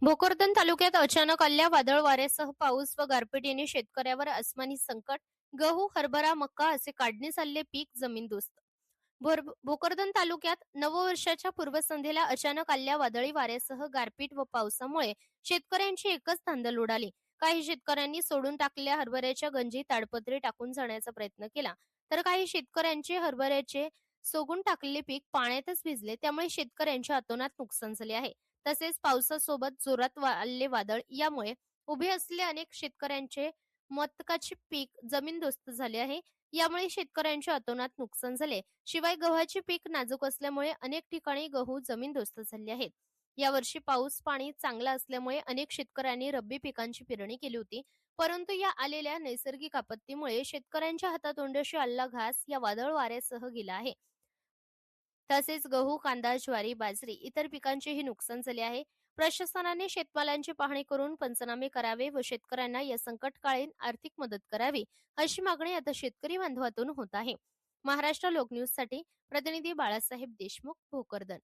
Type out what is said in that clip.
भोकरदन तालुक्यात अचानक आलेल्या वादळ वाऱ्यासह पाऊस व गारपिटीने शेतकऱ्यावर अस्मानी संकट. गहू, हरभरा, मका असे काढणीस आलेले पीक जमीनदोस्त. भोकरदन तालुक्यात नववर्षाच्या पूर्वसंध्येला अचानक आलेल्या वादळी वाऱ्यासह गारपीट व पावसामुळे शेतकऱ्यांची एकच धांदल उडाली. काही शेतकऱ्यांनी सोडून टाकलेल्या हरभऱ्याच्या गंजी ताडपत्री टाकून जाण्याचा प्रयत्न केला, तर काही शेतकऱ्यांचे हरभऱ्याचे सोगून टाकलेले पीक पाण्यातच भिजले. त्यामुळे शेतकऱ्यांच्या अतोनात नुकसान झाले आहे. तसेच पावसासोबत जोरात आलेले वादळ यामुळे उभे असलेले अनेक शेतकऱ्यांचे मतकाचे पीक जमीनदोस्त झाले आहे. यामुळे शेतकऱ्यांच्या अतोनात नुकसान झाले. शिवाय गव्हाचे पीक नाजूक असल्यामुळे अनेक ठिकाणी गहू जमीनदोस्त झाले आहेत. यावर्षी पाऊस पाणी चांगला असल्यामुळे अनेक शेतकऱ्यांनी रब्बी पिकांची पेरणी केली होती. परंतु या आलेल्या नैसर्गिक आपत्तीमुळे शेतकऱ्यांच्या हातातोंडाशी आलेला घास या वादळ वाऱ्यासह गेला आहे. तसेच गहू, कांदा, ज्वारी, बाजरी इतर पिकांचेही नुकसान झाले आहे. प्रशासनाने शेतमालांची पाहणी करून पंचनामे करावे व शेतकऱ्यांना या संकटकाळीन आर्थिक मदत करावी, अशी मागणी आता शेतकरी बांधवातून होत आहे. महाराष्ट्र लोकन्यूजसाठी प्रतिनिधी बाळासाहेब देशमुख, भोकरदन.